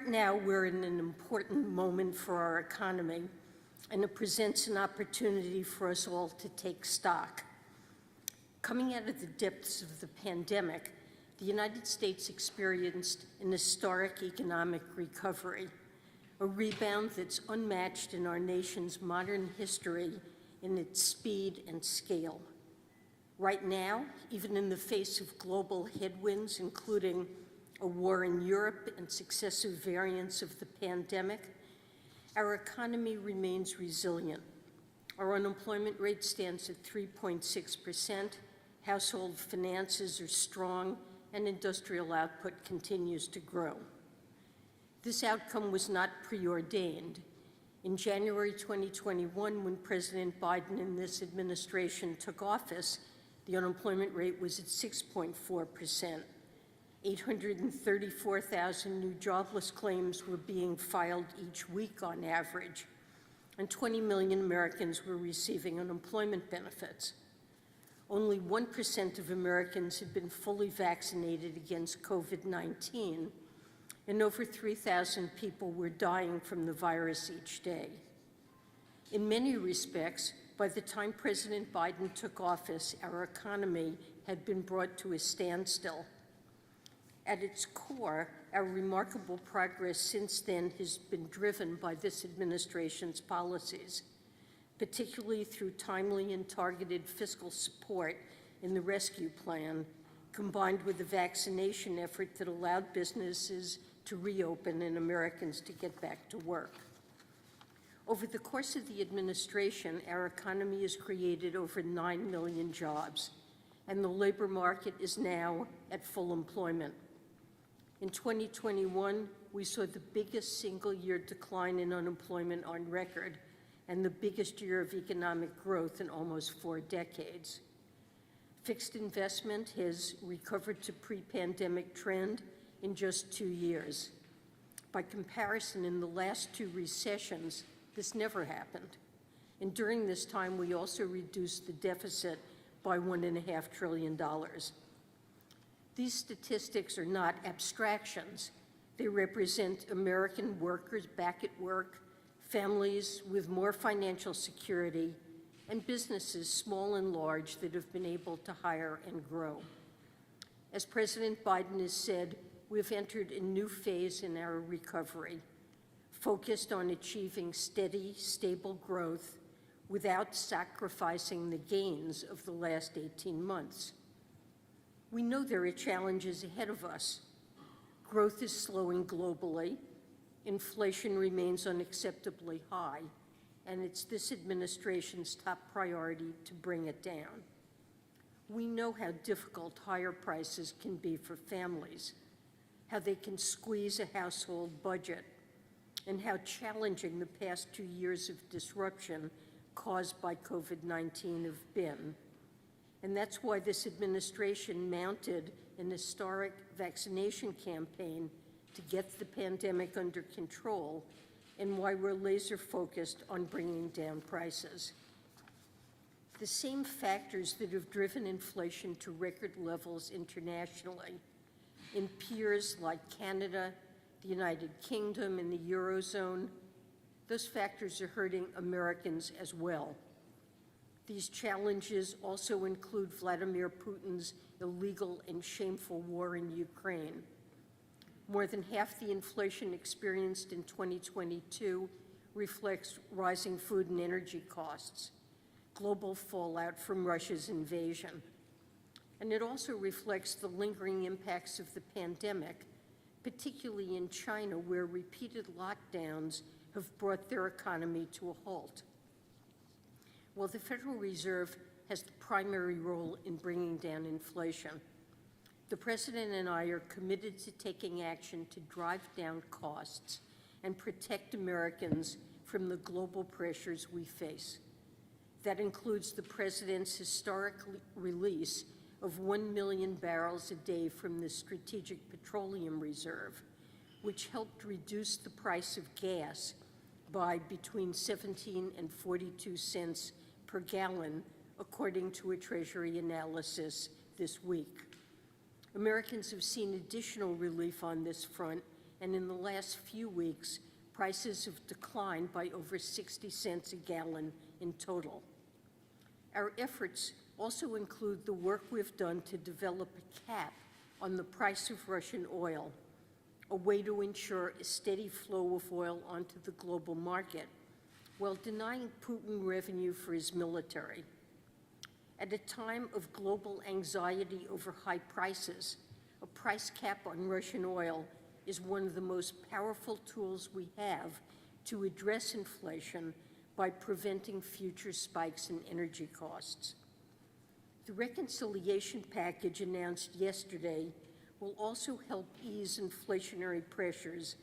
now, we're in an important moment for our economy, and it presents an opportunity for us all to take stock. Coming out of the depths of the pandemic, the United States experienced an historic economic recovery, a rebound that's unmatched in our nation's modern history in its speed and scale. Right now, even in the face of global headwinds, including a war in Europe and successive variants of the pandemic, our economy remains resilient. Our unemployment rate stands at 3.6%, household finances are strong, and industrial output continues to grow. This outcome was not preordained. In January 2021, when President Biden and this administration took office, the unemployment rate was at 6.4%. 834,000 new jobless claims were being filed each week on average, and 20 million Americans were receiving unemployment benefits. Only 1% of Americans had been fully vaccinated against COVID-19, and over 3,000 people were dying from the virus each day. In many respects, by the time President Biden took office, our economy had been brought to a standstill. At its core, our remarkable progress since then has been driven by this administration's policies, particularly through timely and targeted fiscal support in the rescue plan, combined with a vaccination effort that allowed businesses to reopen and Americans to get back to work. Over the course of the administration, our economy has created over 9 million jobs, and the labor market is now at full employment. In 2021, we saw the biggest single-year decline in unemployment on record and the biggest year of economic growth in almost 4 decades. Fixed investment has recovered to pre-pandemic trend in just 2 years. By comparison, in the last 2 recessions, this never happened. And during this time, we also reduced the deficit by $1.5 trillion. These statistics are not abstractions. They represent American workers back at work, families with more financial security, and businesses, small and large, that have been able to hire and grow. As President Biden has said, we've entered a new phase in our recovery, focused on achieving steady, stable growth without sacrificing the gains of the last 18 months. We know there are challenges ahead of us. Growth is slowing globally, inflation remains unacceptably high, and it's this administration's top priority to bring it down. We know how difficult higher prices can be for families, how they can squeeze a household budget, and how challenging the past 2 years of disruption caused by COVID-19 have been. And that's why this administration mounted an historic vaccination campaign to get the pandemic under control, and why we're laser focused on bringing down prices. The same factors that have driven inflation to record levels internationally in peers like Canada, the United Kingdom, and the Eurozone, those factors are hurting Americans as well. These challenges also include Vladimir Putin's illegal and shameful war in Ukraine. More than half the inflation experienced in 2022 reflects rising food and energy costs, global fallout from Russia's invasion. And it also reflects the lingering impacts of the pandemic, particularly in China, where repeated lockdowns have brought their economy to a halt. While the Federal Reserve has the primary role in bringing down inflation, the President and I are committed to taking action to drive down costs and protect Americans from the global pressures we face. That includes the President's historic release of 1 million barrels a day from the Strategic Petroleum Reserve, which helped reduce the price of gas by between 17 and 42 cents per gallon, according to a Treasury analysis this week. Americans have seen additional relief on this front and in the last few weeks, prices have declined by over 60 cents a gallon in total. Our efforts also include the work we've done to develop a cap on the price of Russian oil, a way to ensure a steady flow of oil onto the global market while denying Putin revenue for his military. At a time of global anxiety over high prices, a price cap on Russian oil is one of the most powerful tools we have to address inflation by preventing future spikes in energy costs. The reconciliation package announced yesterday will also help ease inflationary pressures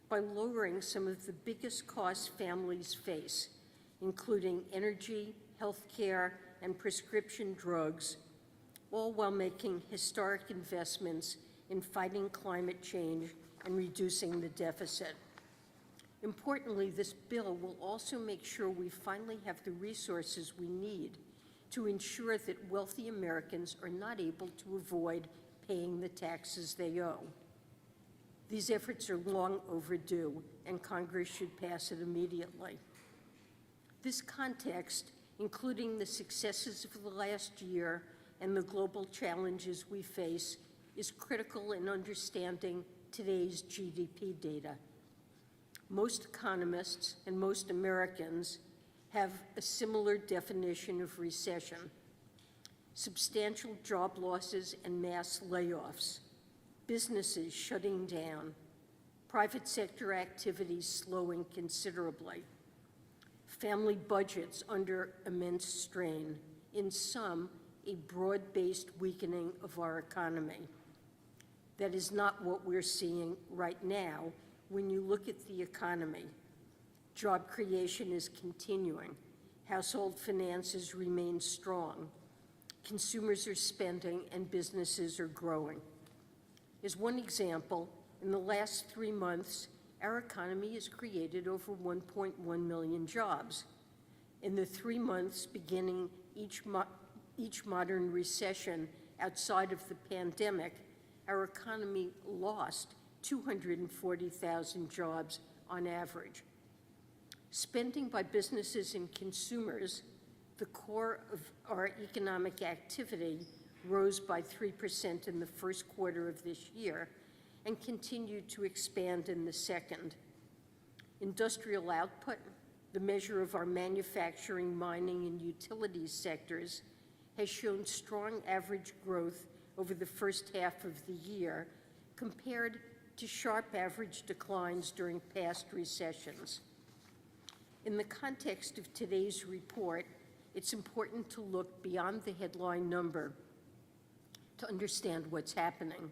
by lowering some of the biggest costs families face, including energy, healthcare, and prescription drugs, all while making historic investments in fighting climate change and reducing the deficit. Importantly, this bill will also make sure we finally have the resources we need to ensure that wealthy Americans are not able to avoid paying the taxes they owe. These efforts are long overdue, and Congress should pass it immediately. This context, including the successes of the last year and the global challenges we face, is critical in understanding today's GDP data. Most economists and most Americans have a similar definition of recession: substantial job losses and mass layoffs, businesses shutting down, private sector activities slowing considerably, family budgets under immense strain, in sum, a broad-based weakening of our economy. That is not what we're seeing right now when you look at the economy. Job creation is continuing. Household finances remain strong. Consumers are spending and businesses are growing. As one example, in the last 3 months, our economy has created over 1.1 million jobs. In the 3 months beginning each modern recession outside of the pandemic, our economy lost 240,000 jobs on average. Spending by businesses and consumers, the core of our economic activity, rose by 3% in the first quarter of this year and continued to expand in the second. Industrial output, the measure of our manufacturing, mining, and utilities sectors, has shown strong average growth over the first half of the year compared to sharp average declines during past recessions. In the context of today's report, it's important to look beyond the headline number to understand what's happening.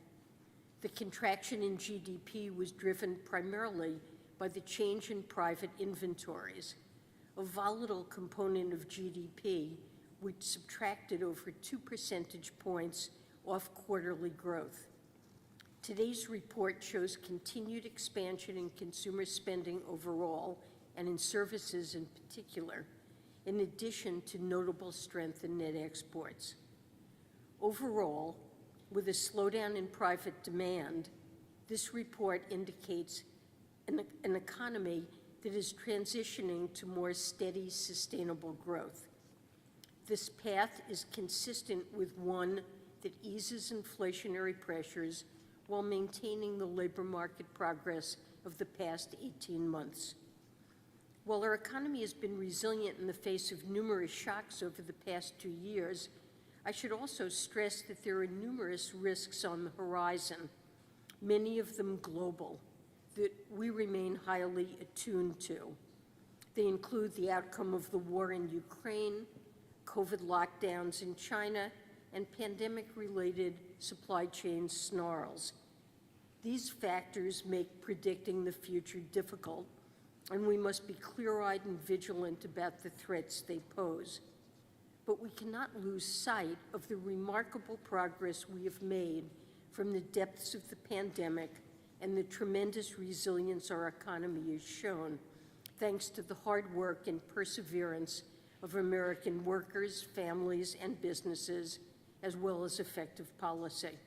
The contraction in GDP was driven primarily by the change in private inventories, a volatile component of GDP which subtracted over 2 percentage points off quarterly growth. Today's report shows continued expansion in consumer spending overall and in services in particular, in addition to notable strength in net exports. Overall, with a slowdown in private demand, this report indicates an economy that is transitioning to more steady, sustainable growth. This path is consistent with one that eases inflationary pressures while maintaining the labor market progress of the past 18 months. While our economy has been resilient in the face of numerous shocks over the past 2 years, I should also stress that there are numerous risks on the horizon, many of them global, that we remain highly attuned to. They include the outcome of the war in Ukraine, COVID lockdowns in China, and pandemic-related supply chain snarls. These factors make predicting the future difficult, and we must be clear-eyed and vigilant about the threats they pose. But we cannot lose sight of the remarkable progress we have made from the depths of the pandemic and the tremendous resilience our economy has shown, thanks to the hard work and perseverance of American workers, families, and businesses, as well as effective policy.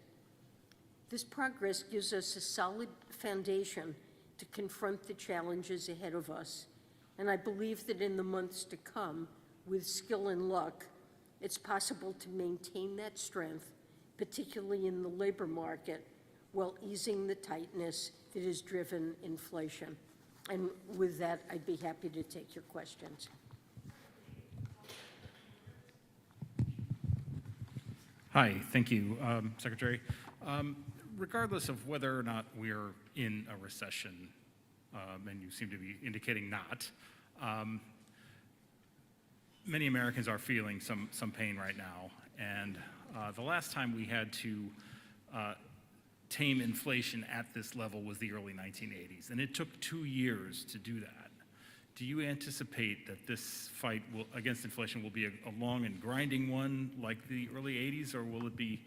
This progress gives us a solid foundation to confront the challenges ahead of us, and I believe that in the months to come, with skill and luck, it's possible to maintain that strength, particularly in the labor market, while easing the tightness that has driven inflation. And with that, I'd be happy to take your questions. Hi, thank you, Secretary. Regardless of whether or not we're in a recession, and you seem to be indicating not, many Americans are feeling some pain right now. And the last time we had to tame inflation at this level was the early 1980s, and it took 2 years to do that. Do you anticipate that this fight against inflation will be a long and grinding one like the early 80s, or will it be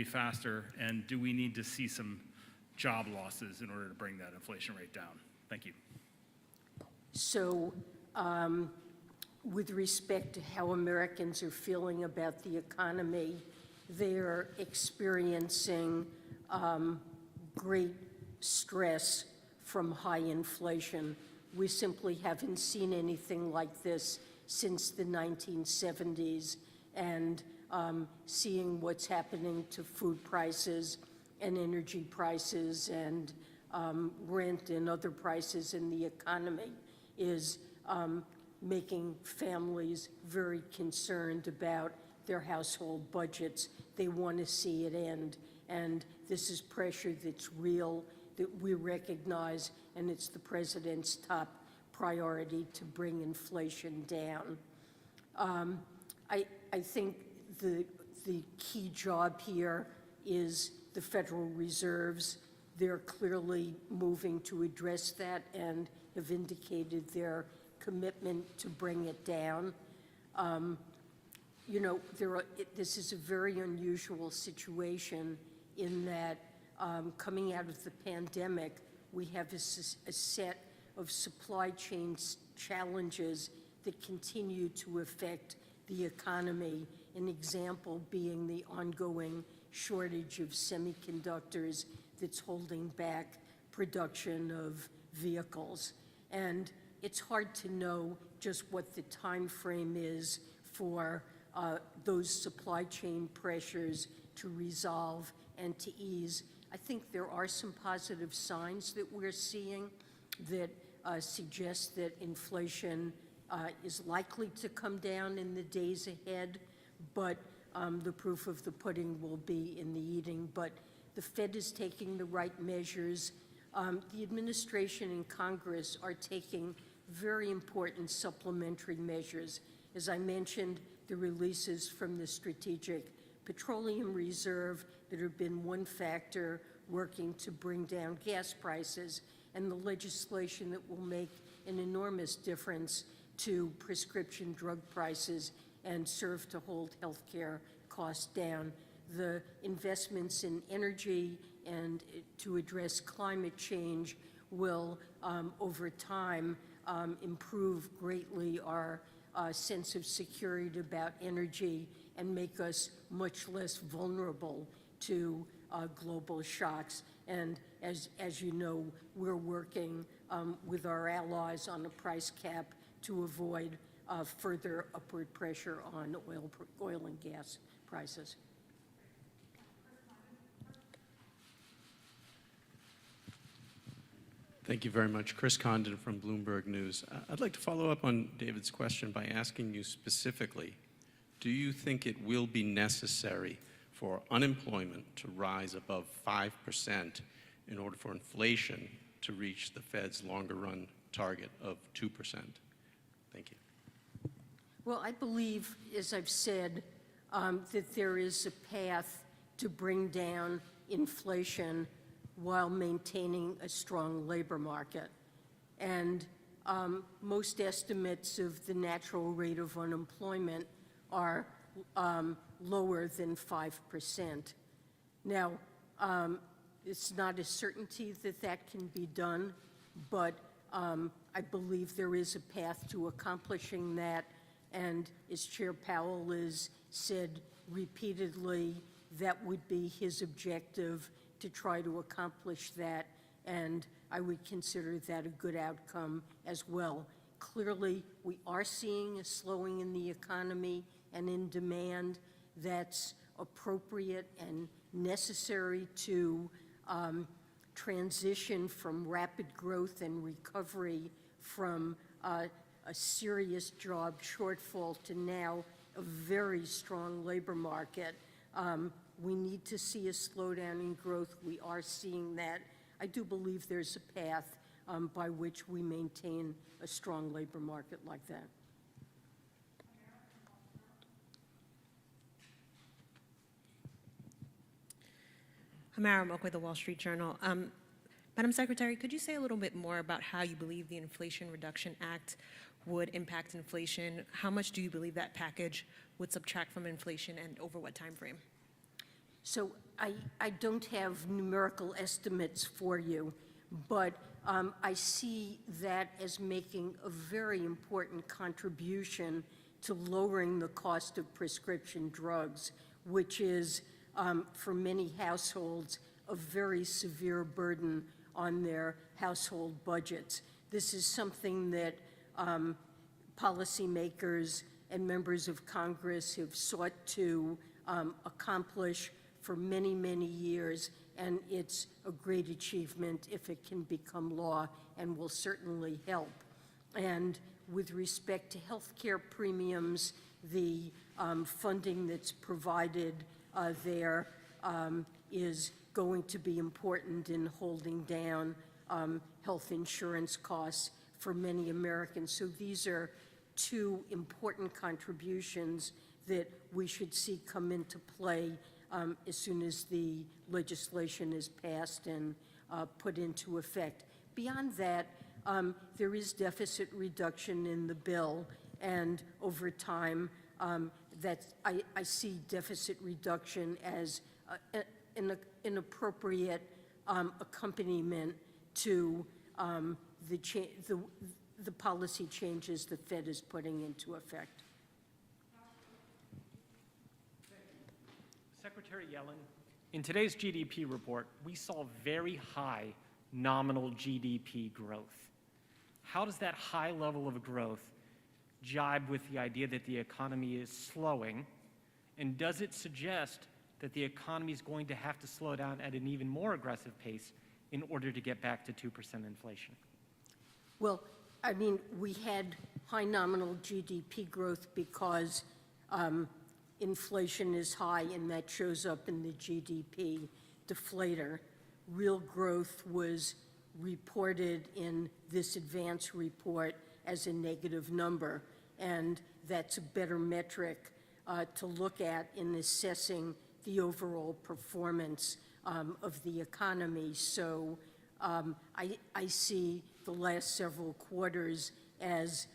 faster? And do we need to see some job losses in order to bring that inflation rate down? Thank you. So, with respect to how Americans are feeling about the economy, they're experiencing great stress from high inflation. We simply haven't seen anything like this since the 1970s, and seeing what's happening to food prices and energy prices and rent and other prices in the economy is making families very concerned about their household budgets. They want to see it end, and this is pressure that's real, that we recognize, and it's the president's top priority to bring inflation down. I think the key job here is the Federal Reserves. They're clearly moving to address that and have indicated their commitment to bring it down. This is a very unusual situation in that coming out of the pandemic, we have a set of supply chain challenges that continue to affect the economy, an example being the ongoing shortage of semiconductors that's holding back production of vehicles. And it's hard to know just what the time frame is for those supply chain pressures to resolve and to ease. I think there are some positive signs that we're seeing that suggest that inflation is likely to come down in the days ahead, but the proof of the pudding will be in the eating. But the Fed is taking the right measures. The administration and Congress are taking very important supplementary measures. As I mentioned, the releases from the Strategic Petroleum Reserve that have been one factor working to bring down gas prices, and the legislation that will make an enormous difference to prescription drug prices and serve to hold healthcare costs down. The investments in energy and to address climate change will, over time, improve greatly our sense of security about energy and make us much less vulnerable to global shocks. And as you know, we're working with our allies on a price cap to avoid further upward pressure on oil and gas prices. Thank you very much. Chris Condon from Bloomberg News. I'd like to follow up on David's question by asking you specifically, do you think it will be necessary for unemployment to rise above 5% in order for inflation to reach the Fed's longer-run target of 2%? Thank you. Well, I believe, as I've said, that there is a path to bring down inflation while maintaining a strong labor market. And most estimates of the natural rate of unemployment are lower than 5%. Now, it's not a certainty that that can be done, but I believe there is a path to accomplishing that. And as Chair Powell has said repeatedly, that would be his objective, to try to accomplish that, and I would consider that a good outcome as well. Clearly, we are seeing a slowing in the economy and in demand that's appropriate and necessary to transition from rapid growth and recovery from a serious job shortfall to now a very strong labor market. We need to see a slowdown in growth. We are seeing that. I do believe there's a path by which we maintain a strong labor market like that. Hamara Mook with the Wall Street Journal. Madam Secretary, could you say a little bit more about how you believe the Inflation Reduction Act would impact inflation? How much do you believe that package would subtract from inflation, and over what time frame? So I don't have numerical estimates for you, but I see that as making a very important contribution to lowering the cost of prescription drugs, which is, for many households, a very severe burden on their household budgets. This is something that policymakers and members of Congress have sought to accomplish for many, many years, and it's a great achievement if it can become law and will certainly help. And with respect to health care premiums, the funding that's provided there is going to be important in holding down health insurance costs for many Americans. So these are two important contributions that we should see come into play as soon as the legislation is passed and put into effect. Beyond that, there is deficit reduction in the bill, and over time, I see deficit reduction as an appropriate accompaniment to the policy changes the Fed is putting into effect. Secretary Yellen, in today's GDP report, we saw very high nominal GDP growth. How does that high level of growth jibe with the idea that the economy is slowing? And does it suggest that the economy is going to have to slow down at an even more aggressive pace in order to get back to 2% inflation? Well, I mean, we had high nominal GDP growth because inflation is high, and that shows up in the GDP deflator. Real growth was reported in this advance report as a negative number, and that's a better metric to look at in assessing the overall performance of the economy. So I see the last several quarters as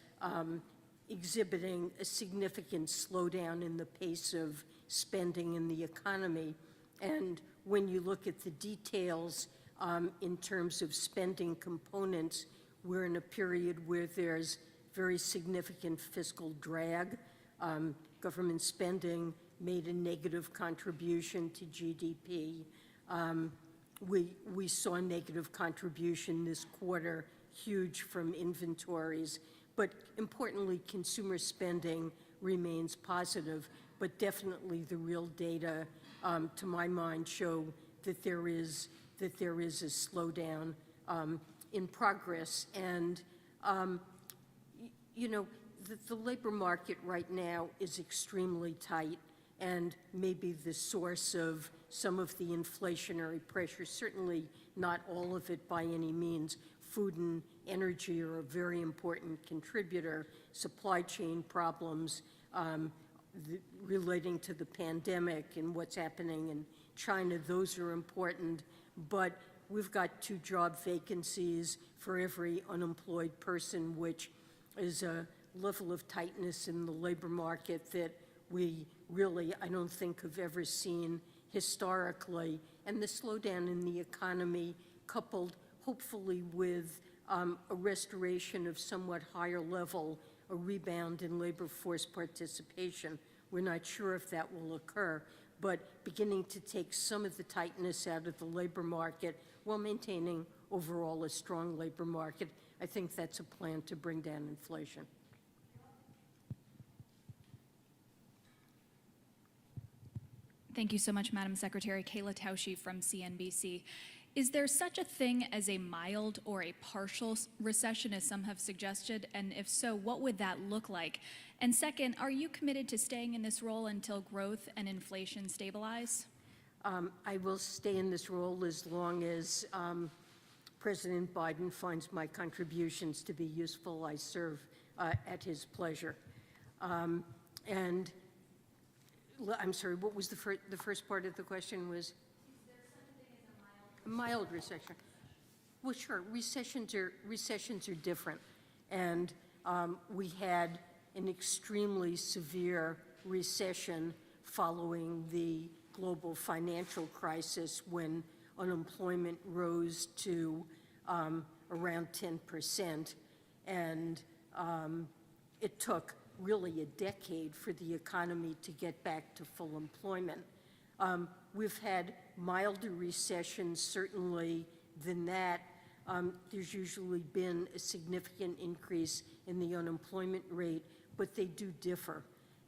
exhibiting a significant slowdown in the pace of spending in the economy. And when you look at the details in terms of spending components, we're in a period where there's very significant fiscal drag. Government spending made a negative contribution to GDP. We saw a negative contribution this quarter, huge from inventories. But importantly, consumer spending remains positive, but definitely the real data, to my mind, show that there is a slowdown in progress. And, you know, the labor market right now is extremely tight and maybe the source of some of the inflationary pressure, certainly not all of it by any means. Food and energy are a very important contributor. Supply chain problems relating to the pandemic and what's happening in China, those are important. But we've got 2 job vacancies for every unemployed person, which is a level of tightness in the labor market that we really, I don't think, have ever seen historically. And the slowdown in the economy, coupled hopefully with a restoration of somewhat higher level, a rebound in labor force participation. We're not sure if that will occur, but beginning to take some of the tightness out of the labor market while maintaining overall a strong labor market. I think that's a plan to bring down inflation. Thank you so much, Madam Secretary. Kayla Tausche from CNBC. Is there such a thing as a mild or a partial recession, as some have suggested? And if so, what would that look like? And second, are you committed to staying in this role until growth and inflation stabilize? I will stay in this role as long as President Biden finds my contributions to be useful. I serve at his pleasure. And I'm sorry, what was the first part of the question was? Is there such a thing as a mild recession? Well, sure, recessions are different. And we had an extremely severe recession following the global financial crisis when unemployment rose to around 10%. And it took really a decade for the economy to get back to full employment. We've had milder recessions, certainly, than that. There's usually been a significant increase in the unemployment rate, but they do differ.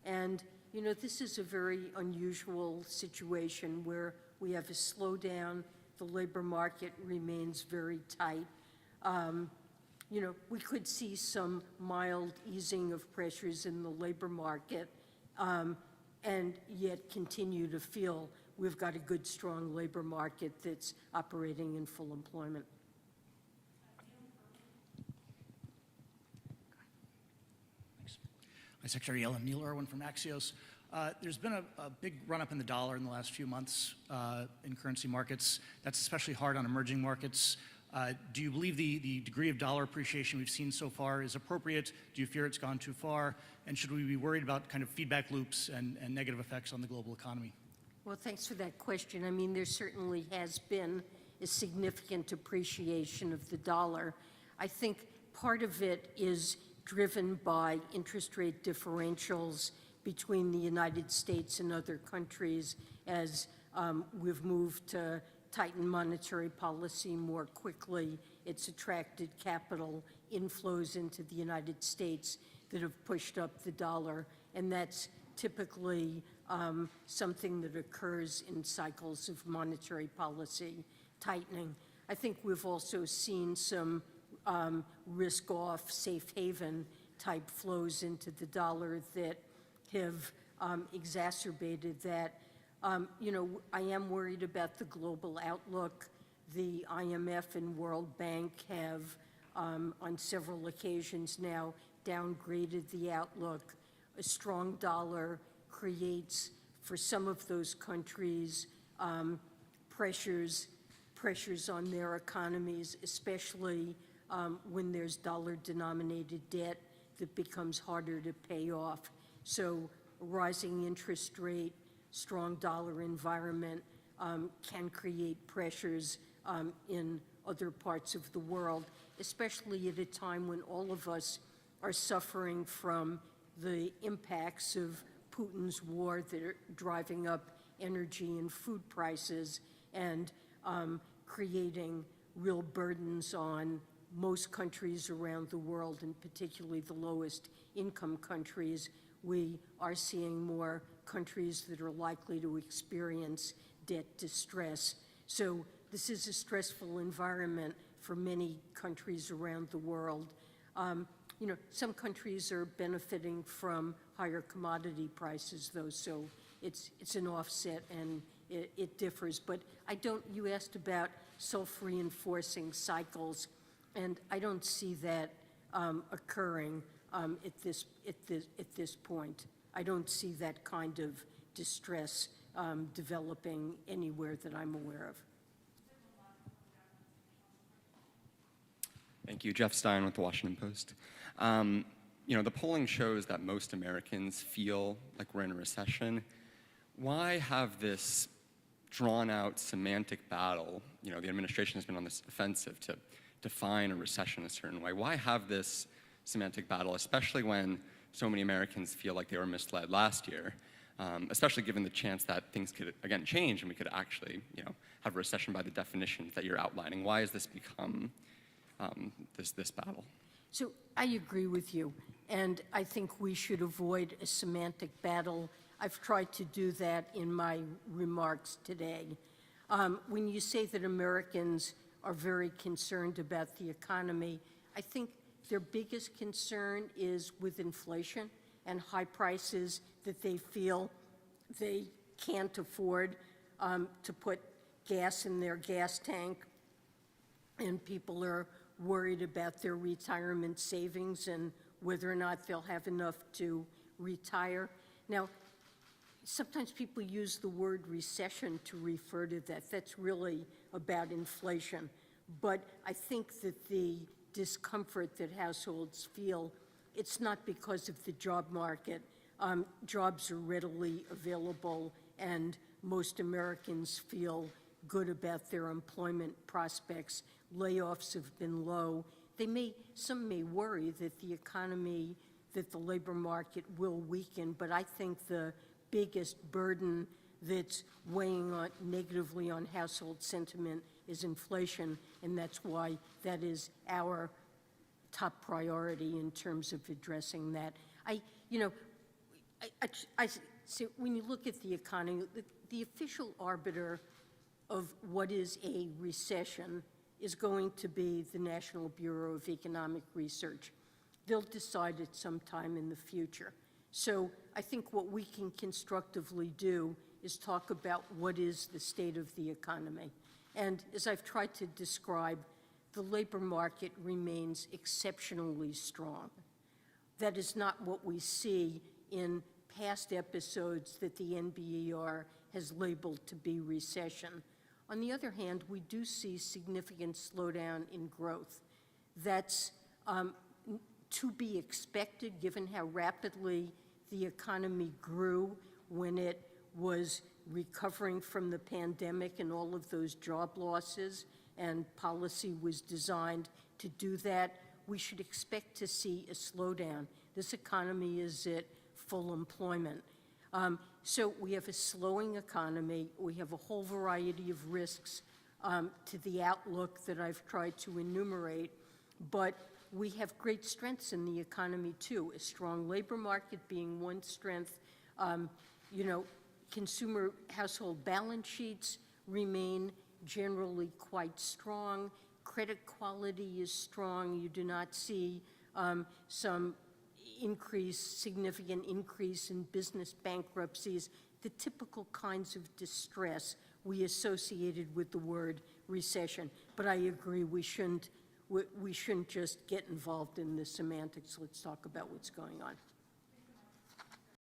And, you know, this is a very unusual situation where we have a slowdown, the labor market remains very tight. You know, we could see some mild easing of pressures in the labor market and yet continue to feel we've got a good, strong labor market that's operating in full employment. Thanks. Hi, Secretary Yellen. Neil Irwin from Axios. There's been a big run-up in the dollar in the last few months in currency markets. That's especially hard on emerging markets. Do you believe the degree of dollar appreciation we've seen so far is appropriate? Do you fear it's gone too far? And should we be worried about kind of feedback loops and negative effects on the global economy? Well, thanks for that question. I mean, there certainly has been a significant appreciation of the dollar. I think part of it is driven by interest rate differentials between the United States and other countries as we've moved to tighten monetary policy more quickly. It's attracted capital inflows into the United States that have pushed up the dollar, and that's typically something that occurs in cycles of monetary policy tightening. I think we've also seen some risk-off, safe haven type flows into the dollar that have exacerbated that. You know, I am worried about the global outlook. The IMF and World Bank have, on several occasions now, downgraded the outlook. A strong dollar creates, for some of those countries, pressures on their economies, especially when there's dollar-denominated debt that becomes harder to pay off. So a rising interest rate, strong dollar environment can create pressures in other parts of the world, especially at a time when all of us are suffering from the impacts of Putin's war that are driving up energy and food prices and creating real burdens on most countries around the world, and particularly the lowest income countries. We are seeing more countries that are likely to experience debt distress. So this is a stressful environment for many countries around the world. You know, some countries are benefiting from higher commodity prices, though, so it's an offset and it differs. But you asked about self-reinforcing cycles, and I don't see that occurring at this point. I don't see that kind of distress developing anywhere that I'm aware of. Thank you. Jeff Stein with the Washington Post. You know, the polling shows that most Americans feel like we're in a recession. Why have this drawn-out semantic battle? You know, the administration has been on this offensive to define a recession a certain way. Why have this semantic battle, especially when so many Americans feel like they were misled last year? especially given the chance that things could, again, change and we could actually, have a recession by the definitions that you're outlining? Why has this become this battle? So I agree with you, and I think we should avoid a semantic battle. I've tried to do that in my remarks today. When you say that Americans are very concerned about the economy, I think their biggest concern is with inflation and high prices that they feel they can't afford to put gas in their gas tank, and people are worried about their retirement savings and whether or not they'll have enough to retire. Now, sometimes people use the word recession to refer to that. That's really about inflation. But I think that the discomfort that households feel, it's not because of the job market. Jobs are readily available, and most Americans feel good about their employment prospects. Layoffs have been low. Some may worry that the economy, that the labor market will weaken, but I think the biggest burden that's weighing negatively on household sentiment is inflation, and that's why that is our top priority in terms of addressing that. So when you look at the economy, the official arbiter of what is a recession is going to be the National Bureau of Economic Research. They'll decide it sometime in the future. So I think what we can constructively do is talk about what is the state of the economy. And as I've tried to describe, the labor market remains exceptionally strong. That is not what we see in past episodes that the NBER has labeled to be recession. On the other hand, we do see significant slowdown in growth. That's to be expected given how rapidly the economy grew when it was recovering from the pandemic and all of those job losses, and policy was designed to do that. We should expect to see a slowdown. This economy is at full employment. So we have a slowing economy. We have a whole variety of risks to the outlook that I've tried to enumerate, but we have great strengths in the economy too. A strong labor market being one strength. Consumer household balance sheets remain generally quite strong. Credit quality is strong. You do not see some significant increase in business bankruptcies, the typical kinds of distress we associated with the word recession. But I agree, we shouldn't just get involved in the semantics. Let's talk about what's going on.